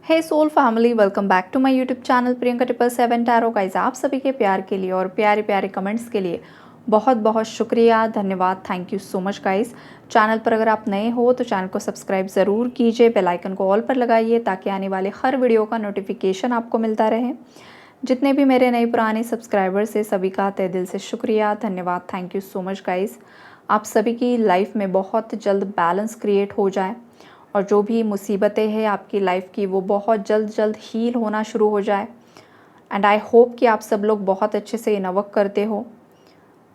Hey soul family, welcome back to my YouTube channel Priyanka 777 tarot. Guys, आप सभी के प्यार के लिए और प्यारे प्यारे कमेंट्स के लिए बहुत बहुत शुक्रिया, धन्यवाद, thank you so much guys. Channel पर अगर आप नए हो तो चैनल को सब्सक्राइब ज़रूर कीजिए, बेल आइकन को ऑल पर लगाइए ताकि आने वाले हर वीडियो का नोटिफिकेशन आपको मिलता रहे। जितने भी मेरे नए पुराने सब्सक्राइबर्स हैं सभी का तहे दिल से शुक्रिया, धन्यवाद, thank you so much guys. आप सभी की लाइफ में बहुत जल्द बैलेंस क्रिएट हो जाए और जो भी मुसीबतें हैं आपकी लाइफ की वो बहुत जल्द जल्द हील होना शुरू हो जाए। एंड आई होप कि आप सब लोग बहुत अच्छे से इनर वर्क करते हो,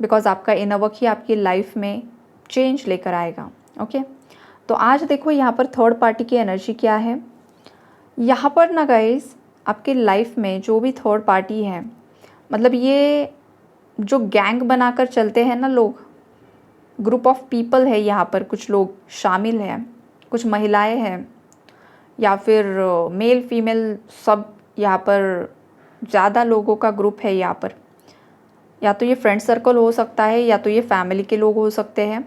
बिकॉज आपका इनर वर्क ही आपकी लाइफ में चेंज लेकर आएगा। ओके तो आज देखो यहाँ पर थर्ड पार्टी की एनर्जी क्या है। यहाँ पर ना गाइस, आपके लाइफ में जो भी थर्ड पार्टी है, मतलब ये जो गैंग बनाकर चलते हैं ना लोग, ग्रुप ऑफ पीपल है, यहाँ पर कुछ लोग शामिल हैं, कुछ महिलाएं हैं या फिर मेल फीमेल सब, यहाँ पर ज़्यादा लोगों का ग्रुप है। यहाँ पर या तो ये फ्रेंड सर्कल हो सकता है या तो ये फैमिली के लोग हो सकते हैं,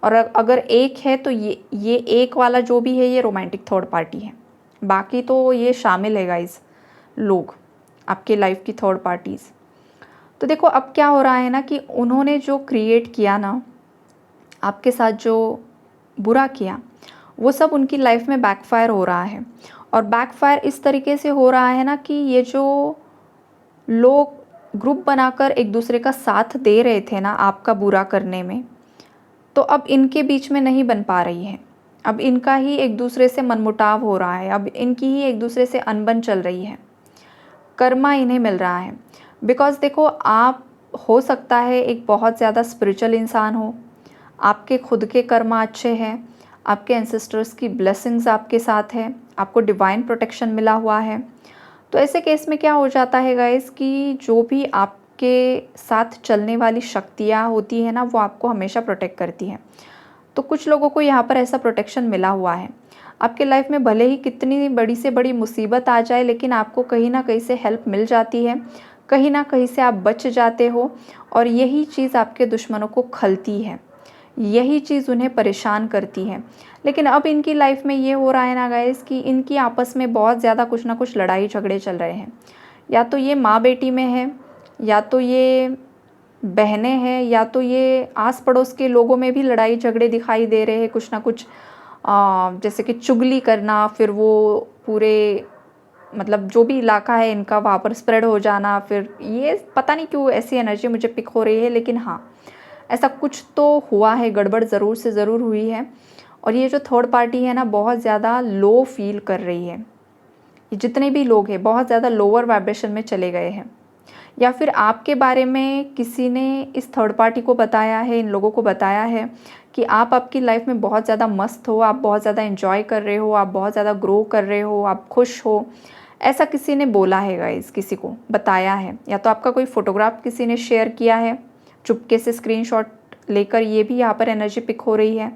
और अगर एक है तो ये एक वाला जो भी है ये रोमांटिक थर्ड पार्टी है। बाकी तो ये शामिल है गाइस लोग, आपके लाइफ की थर्ड पार्टीज़। तो देखो अब क्या हो रहा है ना कि उन्होंने जो क्रिएट किया ना, आपके साथ जो बुरा किया, वो सब उनकी लाइफ में बैकफायर हो रहा है। और बैकफायर इस तरीके से हो रहा है ना कि ये जो लोग ग्रुप बनाकर एक दूसरे का साथ दे रहे थे ना आपका बुरा करने में, तो अब इनके बीच में नहीं बन पा रही है। अब इनका ही एक दूसरे से मनमुटाव हो रहा है, अब इनकी ही एक दूसरे से अनबन चल रही है, कर्मा इन्हें मिल रहा है। बिकॉज देखो, आप हो सकता है एक बहुत ज़्यादा स्पिरिचुअल इंसान हो, आपके खुद के कर्मा अच्छे हैं, आपके एंसेस्टर्स की ब्लेसिंग्स आपके साथ है, आपको डिवाइन प्रोटेक्शन मिला हुआ है। तो ऐसे केस में क्या हो जाता है गाइस कि जो भी आपके साथ चलने वाली शक्तियाँ होती है ना, वो आपको हमेशा प्रोटेक्ट करती हैं। तो कुछ लोगों को यहाँ पर ऐसा प्रोटेक्शन मिला हुआ है। आपके लाइफ में भले ही कितनी बड़ी से बड़ी मुसीबत आ जाए, लेकिन आपको कहीं ना कहीं से हेल्प मिल जाती है, कहीं ना कहीं से आप बच जाते हो। और यही चीज़ आपके दुश्मनों को खलती है, यही चीज़ उन्हें परेशान करती है। लेकिन अब इनकी लाइफ में ये हो रहा है ना गाइस कि इनकी आपस में बहुत ज़्यादा कुछ ना कुछ लड़ाई झगड़े चल रहे हैं। या तो ये माँ बेटी में है, या तो ये बहनें हैं, या तो ये आस पड़ोस के लोगों में भी लड़ाई झगड़े दिखाई दे रहे हैं। कुछ ना कुछ जैसे कि चुगली करना, फिर वो पूरे मतलब जो भी इलाका है इनका वहाँ पर स्प्रेड हो जाना। फिर ये पता नहीं क्यों ऐसी एनर्जी मुझे पिक हो रही है, लेकिन हाँ ऐसा कुछ तो हुआ है, गड़बड़ ज़रूर से ज़रूर हुई है। और ये जो थर्ड पार्टी है ना, बहुत ज़्यादा लो फील कर रही है। ये जितने भी लोग हैं बहुत ज़्यादा लोअर वाइब्रेशन में चले गए हैं, या फिर आपके बारे में किसी ने इस थर्ड पार्टी को बताया है, इन लोगों को बताया है कि आप आपकी लाइफ में बहुत ज़्यादा मस्त हो, आप बहुत ज़्यादा एंजॉय कर रहे हो, आप बहुत ज़्यादा ग्रो कर रहे हो, आप खुश हो। ऐसा किसी ने बोला है गाइस, किसी को बताया है, या तो आपका कोई फोटोग्राफ किसी ने शेयर किया है चुपके से स्क्रीनशॉट लेकर, ये भी यहाँ पर एनर्जी पिक हो रही है।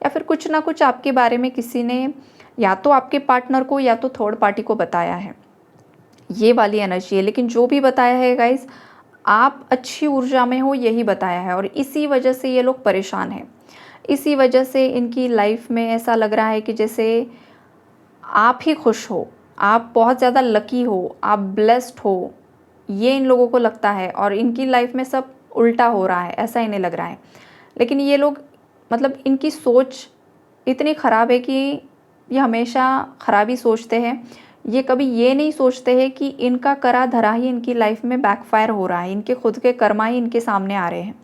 या फिर कुछ ना कुछ आपके बारे में किसी ने या तो आपके पार्टनर को या तो थर्ड पार्टी को बताया है, ये वाली एनर्जी है। लेकिन जो भी बताया है गाइस, आप अच्छी ऊर्जा में हो यही बताया है, और इसी वजह से ये लोग परेशान हैं। इसी वजह से इनकी लाइफ में ऐसा लग रहा है कि जैसे आप ही खुश हो, आप बहुत ज़्यादा लकी हो, आप ब्लेस्ड हो, ये इन लोगों को लगता है। और इनकी लाइफ में सब उल्टा हो रहा है, ऐसा इन्हें लग रहा है। लेकिन ये लोग मतलब इनकी सोच इतनी ख़राब है कि ये हमेशा ख़राब ही सोचते हैं। ये कभी ये नहीं सोचते हैं कि इनका करा धरा ही इनकी लाइफ में बैकफायर हो रहा है, इनके खुद के कर्मा ही इनके सामने आ रहे हैं।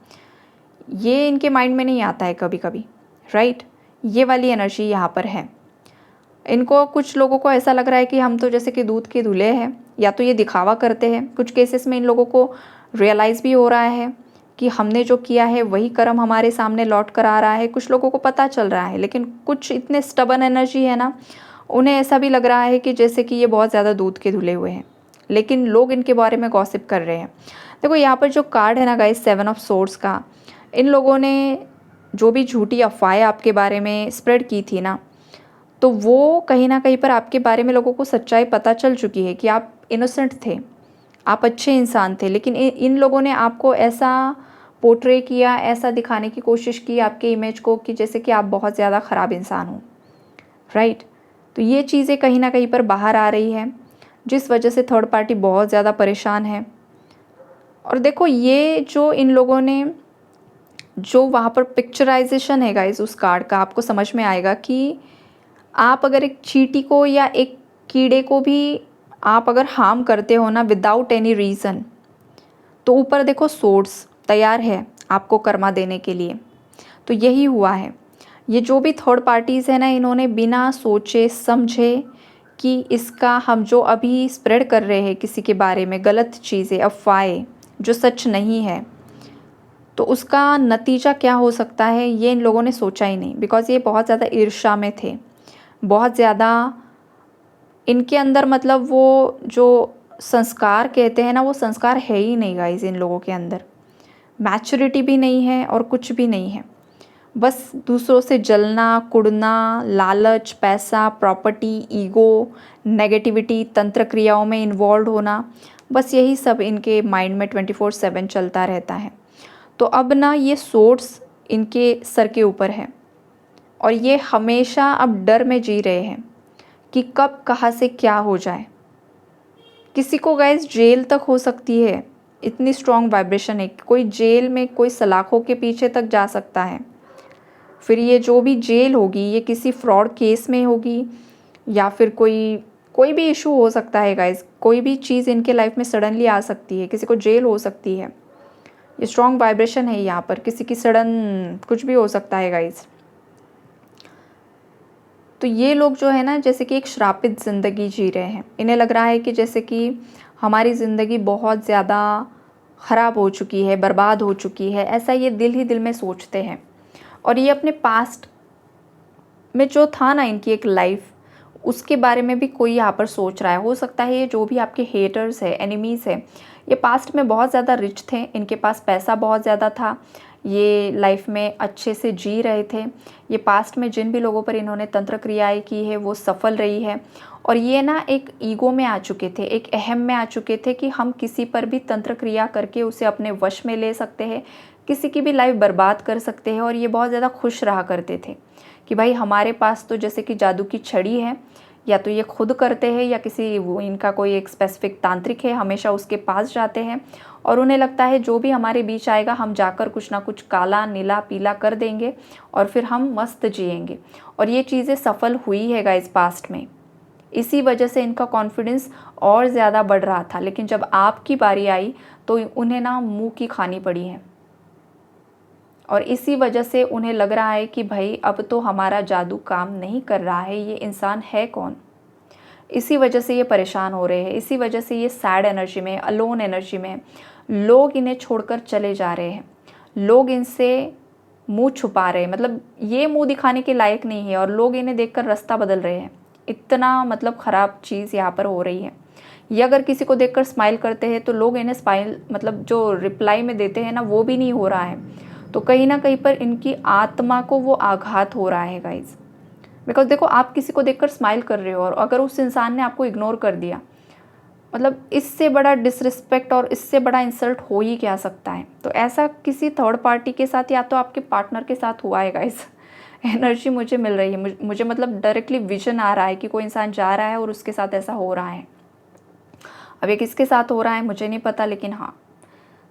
ये इनके माइंड में नहीं आता है कभी कभी, राइट। ये वाली एनर्जी यहाँ पर है। इनको कुछ लोगों को ऐसा लग रहा है कि हम तो जैसे कि दूध के धुले हैं, या तो ये दिखावा करते हैं। कुछ केसेस में इन लोगों को रियलाइज़ भी हो रहा है कि हमने जो किया है वही कर्म हमारे सामने लौट कर आ रहा है। कुछ लोगों को पता चल रहा है, लेकिन कुछ इतने स्टबन एनर्जी है ना, उन्हें ऐसा भी लग रहा है कि जैसे कि ये बहुत ज़्यादा दूध के धुले हुए हैं, लेकिन लोग इनके बारे में गॉसिप कर रहे हैं। देखो यहाँ पर जो कार्ड है ना गाइस, 7 ऑफ सोर्ड्स का, इन लोगों ने जो भी झूठी अफवाहें आपके बारे में स्प्रेड की थी ना, तो वो कहीं ना कहीं पर आपके बारे में लोगों को सच्चाई पता चल चुकी है कि आप इनोसेंट थे, आप अच्छे इंसान थे। लेकिन इन लोगों ने आपको ऐसा पोर्ट्रे किया, ऐसा दिखाने की कोशिश की आपके इमेज को कि जैसे कि आप बहुत ज़्यादा ख़राब इंसान हो, राइट। तो ये चीज़ें कहीं ना कहीं पर बाहर आ रही है, जिस वजह से थर्ड पार्टी बहुत ज़्यादा परेशान है। और देखो ये जो इन लोगों ने जो वहाँ पर पिक्चराइजेशन है गाइस उस कार्ड का, आपको समझ में आएगा कि आप अगर एक चींटी को या एक कीड़े को भी आप अगर हार्म करते हो ना विदाउट एनी रीज़न, तो ऊपर देखो सोर्स तैयार है आपको कर्मा देने के लिए। तो यही हुआ है। ये जो भी थर्ड पार्टीज़ है ना, इन्होंने बिना सोचे समझे कि इसका हम जो अभी स्प्रेड कर रहे हैं किसी के बारे में गलत चीज़ें, अफवाहें जो सच नहीं है, तो उसका नतीजा क्या हो सकता है ये इन लोगों ने सोचा ही नहीं। बिकॉज़ ये बहुत ज़्यादा ईर्ष्या में थे, बहुत ज़्यादा इनके अंदर मतलब वो जो संस्कार कहते हैं ना, वो संस्कार है ही नहीं गाइस इन लोगों के अंदर। मैच्योरिटी भी नहीं है और कुछ भी नहीं है। बस दूसरों से जलना, कुड़ना, लालच, पैसा, प्रॉपर्टी, ईगो, नेगेटिविटी, तंत्र क्रियाओं में इन्वॉल्व होना, बस यही सब इनके माइंड में 24/7 चलता रहता है। तो अब ना ये सोर्स इनके सर के ऊपर है और ये हमेशा अब डर में जी रहे हैं कि कब कहाँ से क्या हो जाए। किसी को गाइस जेल तक हो सकती है, इतनी स्ट्रॉन्ग वाइब्रेशन है। कोई जेल में, कोई सलाखों के पीछे तक जा सकता है। फिर ये जो भी जेल होगी ये किसी फ्रॉड केस में होगी या फिर कोई भी इशू हो सकता है गाइस। कोई भी चीज़ इनके लाइफ में सडनली आ सकती है, किसी को जेल हो सकती है। ये स्ट्रॉन्ग वाइब्रेशन है यहाँ पर, किसी की सडन कुछ भी हो सकता है गाइस। तो ये लोग जो है ना जैसे कि एक श्रापित ज़िंदगी जी रहे हैं। इन्हें लग रहा है कि जैसे कि हमारी ज़िंदगी बहुत ज़्यादा ख़राब हो चुकी है, बर्बाद हो चुकी है, ऐसा ये दिल ही दिल में सोचते हैं। और ये अपने पास्ट में जो था ना इनकी एक लाइफ, उसके बारे में भी कोई यहाँ पर सोच रहा है। हो सकता है ये जो भी आपके हेटर्स है, एनिमीज़ है, ये पास्ट में बहुत ज़्यादा रिच थे, इनके पास पैसा बहुत ज़्यादा था, ये लाइफ में अच्छे से जी रहे थे। ये पास्ट में जिन भी लोगों पर इन्होंने तंत्र क्रियाएँ की है वो सफल रही है। और ये ना एक ईगो में आ चुके थे, एक अहम में आ चुके थे कि हम किसी पर भी तंत्र क्रिया करके उसे अपने वश में ले सकते हैं, किसी की भी लाइफ बर्बाद कर सकते हैं। और ये बहुत ज़्यादा खुश रहा करते थे कि भाई हमारे पास तो जैसे कि जादू की छड़ी है, या तो ये खुद करते हैं या किसी वो इनका कोई एक स्पेसिफिक तांत्रिक है, हमेशा उसके पास जाते हैं और उन्हें लगता है जो भी हमारे बीच आएगा हम जाकर कुछ ना कुछ काला, नीला, पीला कर देंगे और फिर हम मस्त जिएंगे। और ये चीज़ें सफल हुई है गाइस पास्ट में। इसी वजह से इनका कॉन्फिडेंस और ज़्यादा बढ़ रहा था। लेकिन जब आपकी बारी आई तो उन्हें ना मुँह की खानी पड़ी है। और इसी वजह से उन्हें लग रहा है कि भाई अब तो हमारा जादू काम नहीं कर रहा है, ये इंसान है कौन। इसी वजह से ये परेशान हो रहे हैं, इसी वजह से ये सैड एनर्जी में, अलोन एनर्जी में, लोग इन्हें छोड़कर चले जा रहे हैं, लोग इनसे मुंह छुपा रहे हैं। मतलब ये मुंह दिखाने के लायक नहीं है और लोग इन्हें देखकर रास्ता बदल रहे हैं। इतना मतलब ख़राब चीज़ यहाँ पर हो रही है। ये अगर किसी को देखकर स्माइल करते हैं तो लोग इन्हें स्माइल मतलब जो रिप्लाई में देते हैं ना वो भी नहीं हो रहा है। तो कहीं ना कहीं पर इनकी आत्मा को वो आघात हो रहा है गाइज। बिकॉज देखो आप किसी को देखकर स्माइल कर रहे हो और अगर उस इंसान ने आपको इग्नोर कर दिया, मतलब इससे बड़ा डिसरिस्पेक्ट और इससे बड़ा इंसल्ट हो ही क्या सकता है। तो ऐसा किसी थर्ड पार्टी के साथ या तो आपके पार्टनर के साथ हुआ है गाइस। एनर्जी मुझे मिल रही है, मुझे मतलब डायरेक्टली विजन आ रहा है कि कोई इंसान जा रहा है और उसके साथ ऐसा हो रहा है। अब ये किसके साथ हो रहा है मुझे नहीं पता, लेकिन हाँ,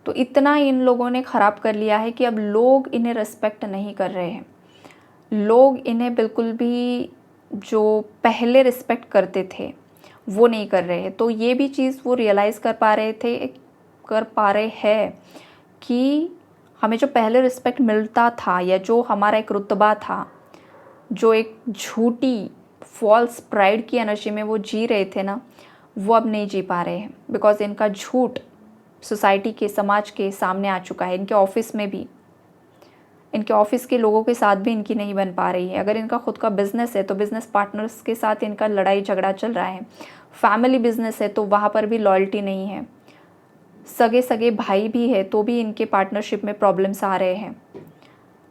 तो इतना इन लोगों ने ख़राब कर लिया है कि अब लोग इन्हें रिस्पेक्ट नहीं कर रहे हैं। लोग इन्हें बिल्कुल भी जो पहले रिस्पेक्ट करते थे वो नहीं कर रहे हैं। तो ये भी चीज़ वो रियलाइज़ कर पा रहे हैं कि हमें जो पहले रिस्पेक्ट मिलता था या जो हमारा एक रुतबा था, जो एक झूठी फॉल्स प्राइड की एनर्जी में वो जी रहे थे ना, वो अब नहीं जी पा रहे हैं। बिकॉज इनका झूठ सोसाइटी के, समाज के सामने आ चुका है। इनके ऑफिस में भी, इनके ऑफिस के लोगों के साथ भी इनकी नहीं बन पा रही है। अगर इनका खुद का बिजनेस है तो बिजनेस पार्टनर्स के साथ इनका लड़ाई झगड़ा चल रहा है। फैमिली बिजनेस है तो वहाँ पर भी लॉयल्टी नहीं है। सगे सगे भाई भी है तो भी इनके पार्टनरशिप में प्रॉब्लम्स आ रहे हैं।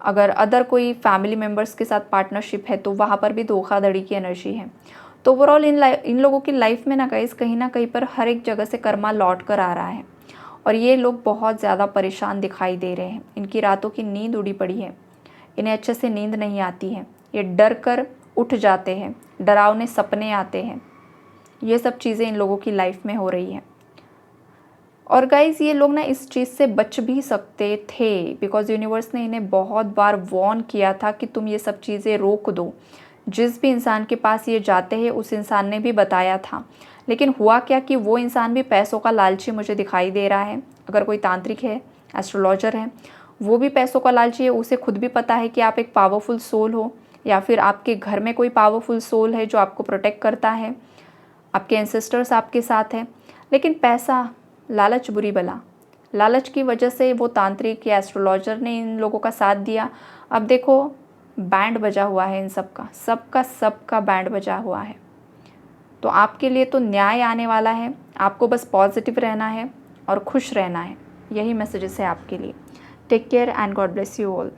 अगर अदर कोई फैमिली मेम्बर्स के साथ पार्टनरशिप है तो वहाँ पर भी धोखाधड़ी की एनर्जी है। तो ओवरऑल इन लोगों की लाइफ में ना गाइस कहीं ना कहीं पर हर एक जगह से कर्मा लौट कर आ रहा है और ये लोग बहुत ज़्यादा परेशान दिखाई दे रहे हैं। इनकी रातों की नींद उड़ी पड़ी है, इन्हें अच्छे से नींद नहीं आती है। ये डर कर उठ जाते हैं, डरावने सपने आते हैं। ये सब चीज़ें इन लोगों की लाइफ में हो रही हैं। और गाइज़ ये लोग ना इस चीज़ से बच भी सकते थे, बिकॉज यूनिवर्स ने इन्हें बहुत बार वॉर्न किया था कि तुम ये सब चीज़ें रोक दो। जिस भी इंसान के पास ये जाते हैं उस इंसान ने भी बताया था, लेकिन हुआ क्या कि वो इंसान भी पैसों का लालची मुझे दिखाई दे रहा है। अगर कोई तांत्रिक है, एस्ट्रोलॉजर है, वो भी पैसों का लालची है। उसे खुद भी पता है कि आप एक पावरफुल सोल हो, या फिर आपके घर में कोई पावरफुल सोल है जो आपको प्रोटेक्ट करता है, आपके एंसेस्टर्स आपके साथ हैं। लेकिन पैसा, लालच बुरी बला, लालच की वजह से वो तांत्रिक या एस्ट्रोलॉजर ने इन लोगों का साथ दिया। अब देखो बैंड बजा हुआ है इन सबका बैंड बजा हुआ है। तो आपके लिए तो न्याय आने वाला है, आपको बस पॉजिटिव रहना है और खुश रहना है। यही मैसेजेस है आपके लिए। Take care and God bless you all.